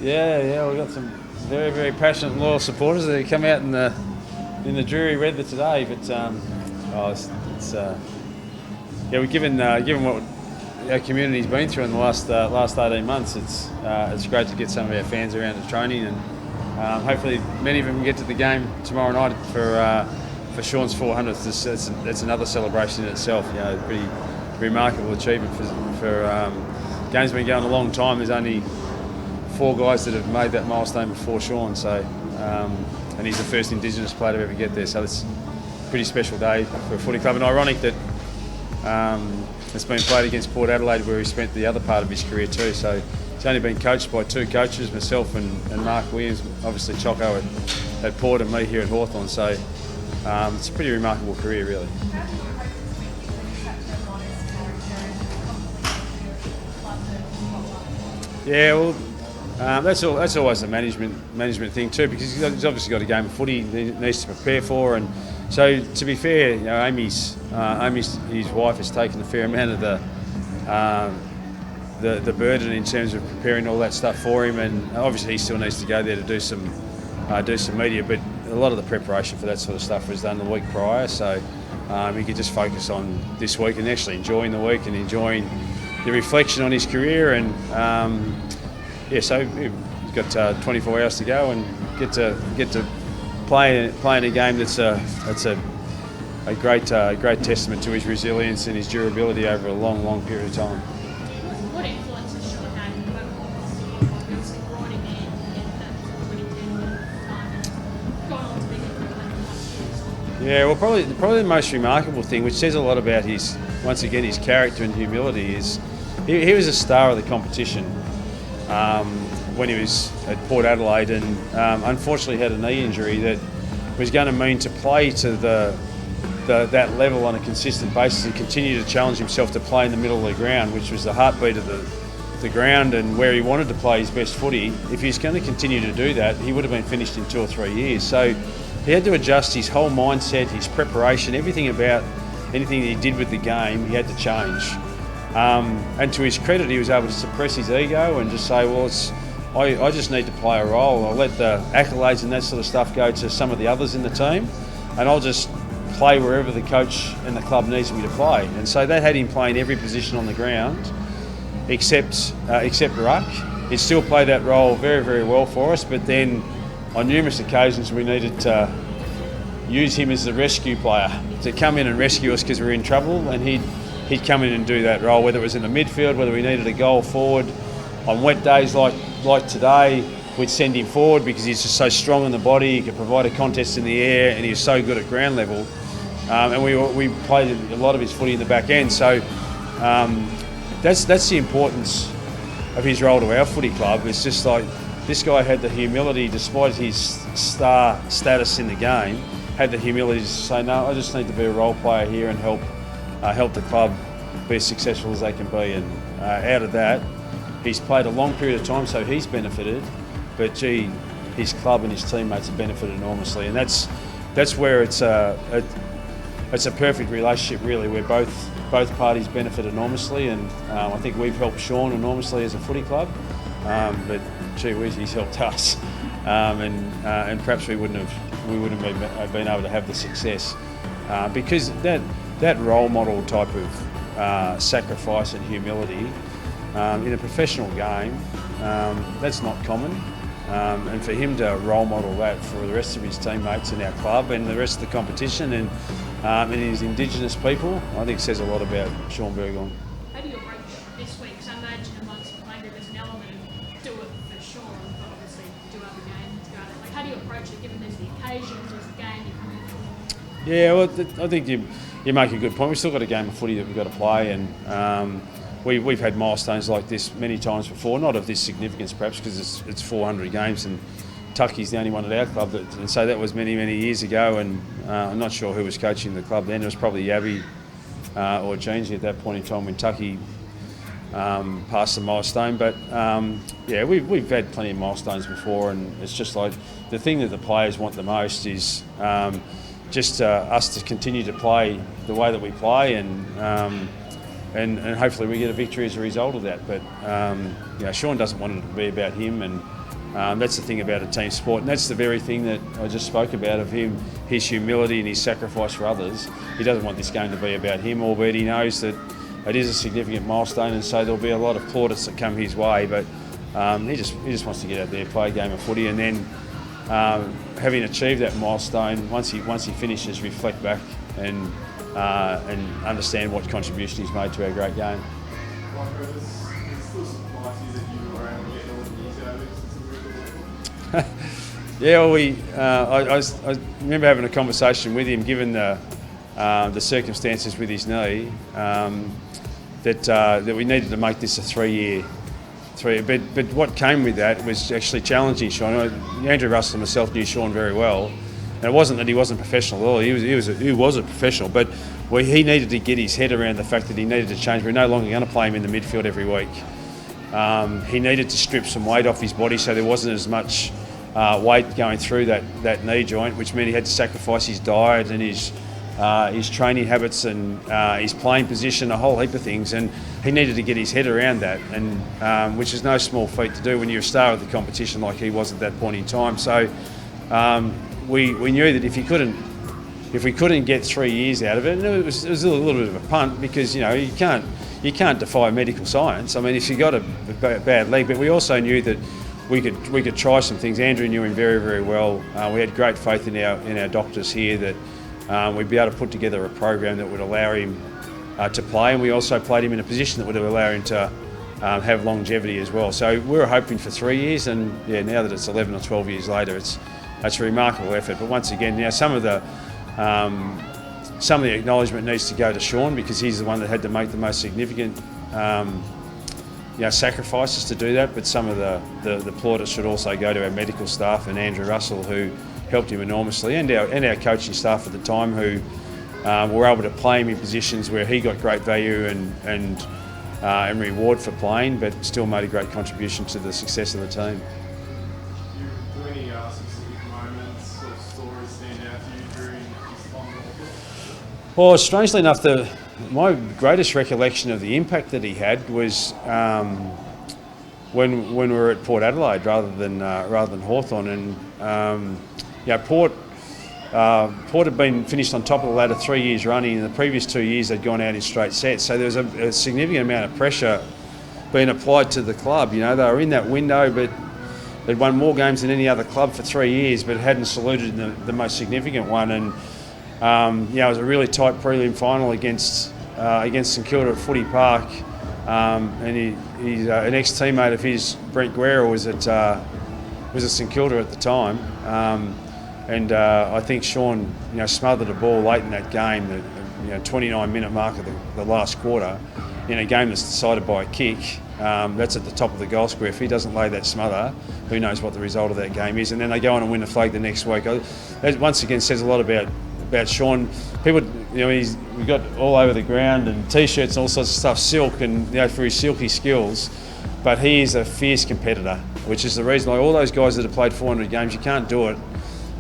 Yeah, we've got some very, very passionate, loyal supporters that come out in the dreary weather today. But we've given what our community's been through in the last 18 months. It's great to get some of our fans around to training, and hopefully many of them can get to the game tomorrow night for Shaun's 400th. That's another celebration in itself. Pretty remarkable achievement for game's been going a long time. There's only 4 guys that have made that milestone before Shaun, and he's the first Indigenous player to ever get there. So it's a pretty special day for a footy club, and ironic that it's been played against Port Adelaide, where he spent the other part of his career too. So he's only been coached by 2 coaches, myself and Mark Williams, obviously Choco at Port and me here at Hawthorn. So it's a pretty remarkable career, really. Yeah, well, that's always the management thing too, because he's obviously got a game of footy he needs to prepare for, and so to be fair, Amy's his wife has taken a fair amount of the burden in terms of preparing all that stuff for him, and obviously he still needs to go there to do some media, but a lot of the preparation for that sort of stuff was done the week prior, so he could just focus on this week and actually enjoying the week and enjoying the reflection on his career, and so he's got 24 hours to go and get to play in a game that's a great testament to his resilience and his durability over a long period of time. What influence has Shaun had obviously brought him in that 2010 time and gone on to be the Yeah, well, probably the most remarkable thing, which says a lot about his character and humility, is he was a star of the competition when he was at Port Adelaide, and unfortunately had a knee injury that was going to mean to play to that level on a consistent basis and continue to challenge himself to play in the middle of the ground, which was the heartbeat of the ground and where he wanted to play his best footy. If he's going to continue to do that, he would have been finished in 2 or 3 years. So he had to adjust his whole mindset, his preparation, everything about anything that he did with the game, he had to change. And to his credit, he was able to suppress his ego and just say, well, I just need to play a role. I'll let the accolades and that sort of stuff go to some of the others in the team, and I'll just play wherever the coach and the club needs me to play. And so that had him playing every position on the ground except ruck. He still played that role very, very well for us, but then on numerous occasions we needed to use him as the rescue player to come in and rescue us because we were in trouble, and he'd come in and do that role, whether it was in the midfield, whether we needed a goal forward. On wet days like today, we'd send him forward because he's just so strong in the body, he could provide a contest in the air, and he was so good at ground level. And we played a lot of his footy in the back end. So that's the importance of his role to our footy club. It's just like this guy had the humility, despite his star status in the game, had the humility to say, no, I just need to be a role player here and help the club be as successful as they can be. And out of that, he's played a long period of time, so he's benefited. But gee, his club and his teammates have benefited enormously, and that's where it's a perfect relationship, really, where both parties benefit enormously. And I think we've helped Shaun enormously as a footy club, but gee whiz, he's helped us, and perhaps we wouldn't have been able to have the success because that role model type of sacrifice and humility in a professional game, that's not common. And for him to role model that for the rest of his teammates in our club and the rest of the competition and his Indigenous people, I think says a lot about Shaun Burgoyne. How do you approach this week? Because I imagine amongst the players there's an element of do it for Shaun, but obviously do other games to go at it. Like, how do you approach it, given there's the occasion, there's the game you're coming for? Yeah, well, I think you make a good point. We've still got a game of footy that we've got to play, and we've had milestones like this many times before, not of this significance perhaps because it's 400 games, and Tucky's the only one at our club, and so that was many years ago, and I'm not sure who was coaching the club then. It was probably Yabby or Jeansy at that point in time when Tucky passed the milestone. But we've had plenty of milestones before, and it's just like the thing that the players want the most is just us to continue to play the way that we play, and hopefully we get a victory as a result of that. But Shaun doesn't want it to be about him, and That's the thing about a team sport, and that's the very thing that I just spoke about of him, his humility and his sacrifice for others. He doesn't want this game to be about him, albeit he knows that it is a significant milestone, and so there'll be a lot of plaudits that come his way. But he just wants to get out there, play a game of footy, and then having achieved that milestone, once he finishes, reflect back and understand what contribution he's made to our great game. Yeah, well, I remember having a conversation with him, given the circumstances with his knee, that we needed to make this a 3-year. But what came with that was actually challenging Shaun. Andrew Russell and myself knew Shaun very well, and it wasn't that he wasn't professional at all. He was a professional, but he needed to get his head around the fact that he needed to change. We're no longer going to play him in the midfield every week. He needed to strip some weight off his body, so there wasn't as much weight going through that knee joint, which meant he had to sacrifice his diet and his training habits and his playing position, a whole heap of things, and he needed to get his head around that, and which is no small feat to do when you're a star of the competition like he was at that point in time. So we knew that if we couldn't get 3 years out of it, and it was a little bit of a punt, because you can't defy medical science. I mean, if you got a bad leg, but we also knew that we could try some things. Andrew knew him very, very well. We had great faith in our doctors here that we'd be able to put together a program that would allow him to play, and we also played him in a position that would allow him to have longevity as well. So we were hoping for 3 years, and yeah, now that it's 11 or 12 years later, it's a remarkable effort. But once again, some of the acknowledgement needs to go to Shaun, because he's the one that had to make the most significant sacrifices to do that. But some of the plaudits should also go to our medical staff and Andrew Russell, who helped him enormously, and our coaching staff at the time, who were able to play him in positions where he got great value and reward for playing, but still made a great contribution to the success of the team. Do any specific moments or stories stand out to you during this time? Well, strangely enough, my greatest recollection of the impact that he had was when we were at Port Adelaide rather than Hawthorn, and Port had been finished on top of the ladder 3 years running. In the previous 2 years, they'd gone out in straight sets, so there was a significant amount of pressure being applied to the club. They were in that window, but they'd won more games than any other club for 3 years, but hadn't saluted the most significant one. And it was a really tight prelim final against St Kilda at Footy Park, and he's an ex-teammate of his, Brent Guerra, was at St Kilda at the time, and I think Shaun smothered a ball late in that game, the 29-minute mark of the last quarter, in a game that's decided by a kick. That's at the top of the goal square. If he doesn't lay that smother, who knows what the result of that game is. And then they go on and win the flag the next week. That once again says a lot about Shaun. People, we got all over the ground and t-shirts and all sorts of stuff, silk, and for his silky skills. But he is a fierce competitor, which is the reason all those guys that have played 400 games, you can't do it.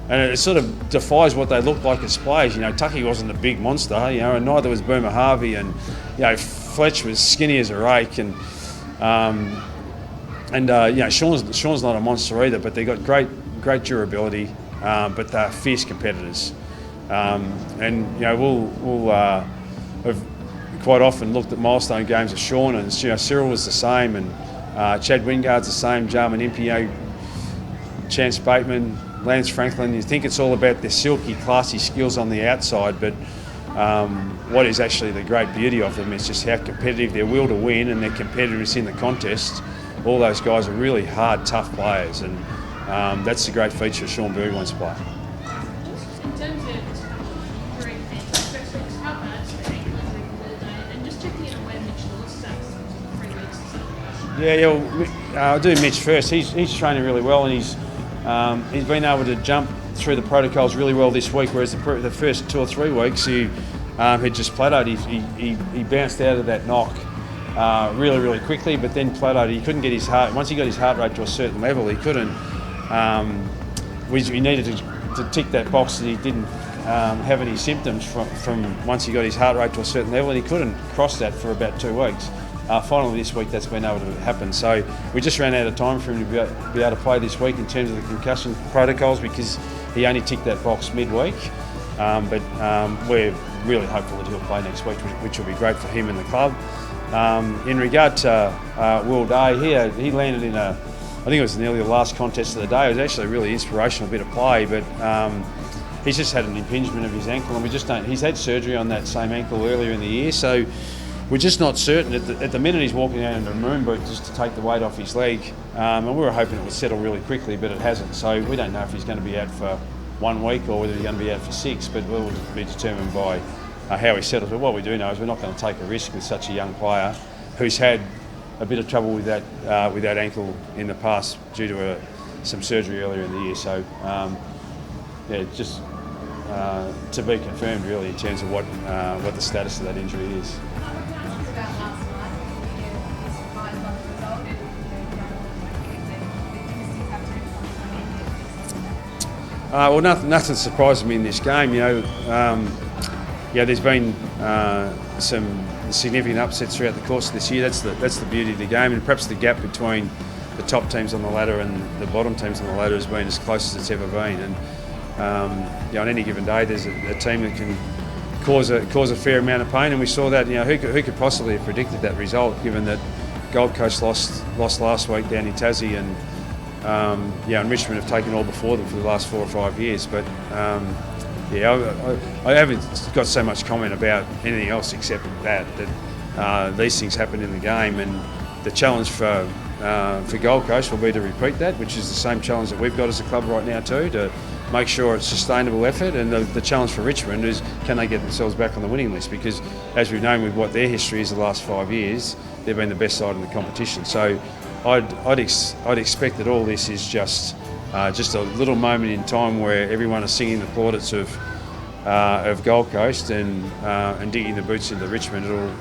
And it sort of defies what they look like as players. Tucky wasn't a big monster, and neither was Boomer Harvey, and Fletch was skinny as a rake, and Shaun's not a monster either, but they got great durability, but they're fierce competitors. We'll have quite often looked at milestone games of Shaun, and Cyril was the same, and Chad Wingard's the same, Jarman Impey, Chance Bateman, Lance Franklin. You think it's all about their silky, classy skills on the outside, but what is actually the great beauty of them is just how competitive, their will to win and their competitiveness in the contest. All those guys are really hard, tough players, and that's the great feature of Shaun Burgoyne's play. In terms of just during especially just how bad it's been all day, and just checking in on where Mitch Lewis is 3 weeks or so. I'll do Mitch first. He's training really well, and he's been able to jump through the protocols really well this week, whereas the first 2 or 3 weeks he had just plateaued. He bounced out of that knock really, really quickly, but then plateaued. He couldn't get his heart. Once he got his heart rate to a certain level, he couldn't. We needed to tick that box that he didn't have any symptoms from once he got his heart rate to a certain level, and he couldn't cross that for about 2 weeks. finally this week that's been able to happen. So we just ran out of time for him to be able to play this week in terms of the concussion protocols, because he only ticked that box midweek. But we're really hopeful that he'll play next week, which will be great for him and the club. In regard to Will Day, he landed in I think it was nearly the last contest of the day. It was actually a really inspirational bit of play, but he's just had an impingement of his ankle, and we just don't. He's had surgery on that same ankle earlier in the year, so we're just not certain. At the minute, he's walking out in a moon boot just to take the weight off his leg, and we were hoping it would settle really quickly, but it hasn't. So we don't know if he's going to be out for 1 week or whether he's going to be out for 6, but we'll be determined by how he settles. But what we do know is we're not going to take a risk with such a young player who's had a bit of trouble with that ankle in the past due to some surgery earlier in the year. So just to be confirmed really in terms of what the status of that injury is. Well, nothing surprised me in this game. There's been some significant upsets throughout the course of this year. That's the beauty of the game, and perhaps the gap between the top teams on the ladder and the bottom teams on the ladder has been as close as it's ever been. And on any given day, there's a team that can cause a fair amount of pain, and we saw that. Who could possibly have predicted that result, given that Gold Coast lost last week down in Tassie, and and Richmond have taken all before them for the last 4 or 5 years. But I haven't got so much comment about anything else except that these things happen in the game, and the challenge for Gold Coast will be to repeat that, which is the same challenge that we've got as a club right now too, to make sure it's sustainable effort. And the challenge for Richmond is, can they get themselves back on the winning list? Because as we've known with what their history is the last 5 years, they've been the best side in the competition. So I'd expect that all this is just a little moment in time where everyone is singing the plaudits of Gold Coast and digging the boots into Richmond. It'll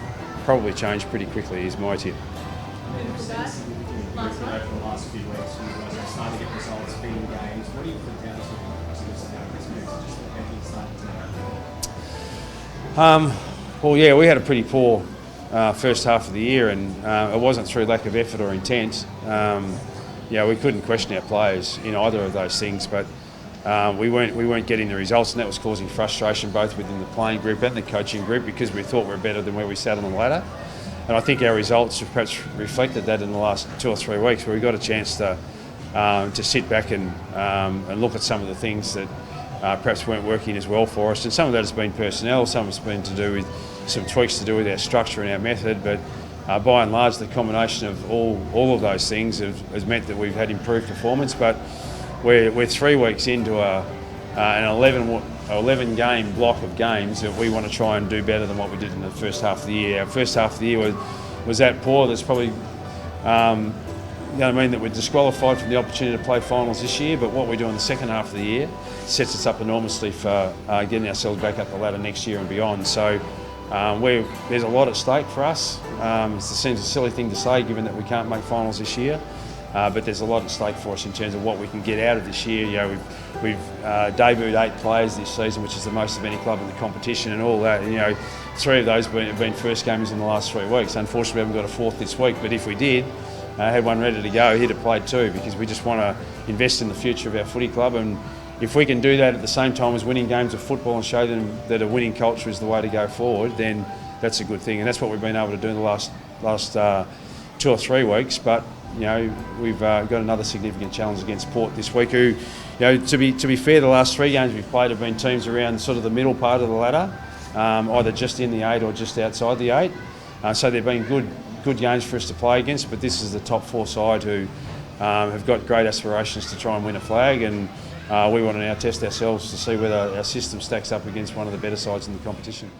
probably change pretty quickly, is my tip. Over the last few weeks, you guys are starting to get results, beating games. What do you put down to this move? Just how things started to we had a pretty poor first half of the year, and it wasn't through lack of effort or intent. We couldn't question our players in either of those things, but we weren't getting the results, and that was causing frustration both within the playing group and the coaching group, because we thought we were better than where we sat on the ladder. And I think our results have perhaps reflected that in the last 2 or 3 weeks, where we got a chance to sit back and look at some of the things that perhaps weren't working as well for us. And some of that has been personnel, some of it's been to do with some tweaks to do with our structure and our method. But by and large, the combination of all of those things has meant that we've had improved performance. But we're 3 weeks into an 11 game block of games that we want to try and do better than what we did in the first half of the year. Our first half of the year was that poor. That's probably that we're disqualified from the opportunity to play finals this year, but what we do in the second half of the year sets us up enormously for getting ourselves back up the ladder next year and beyond. So there's a lot at stake for us. It seems a silly thing to say given that we can't make finals this year, but there's a lot at stake for us in terms of what we can get out of this year. We've debuted 8 players this season, which is the most of any club in the competition, and all that. 3 of those have been first gamers in the last 3 weeks. Unfortunately, we haven't got a fourth this week, but if we did, had one ready to go, he'd have played 2, because we just want to invest in the future of our footy club. And if we can do that at the same time as winning games of football and show them that a winning culture is the way to go forward, then that's a good thing. And that's what we've been able to do in the last 2 or 3 weeks. But we've got another significant challenge against Port this week, who, to be fair, the last 3 games we've played have been teams around sort of the middle part of the ladder, either just in the 8 or just outside the 8. So they've been good games for us to play against, but this is the top 4 side who have got great aspirations to try and win a flag, and we want to now test ourselves to see whether our system stacks up against one of the better sides in the competition.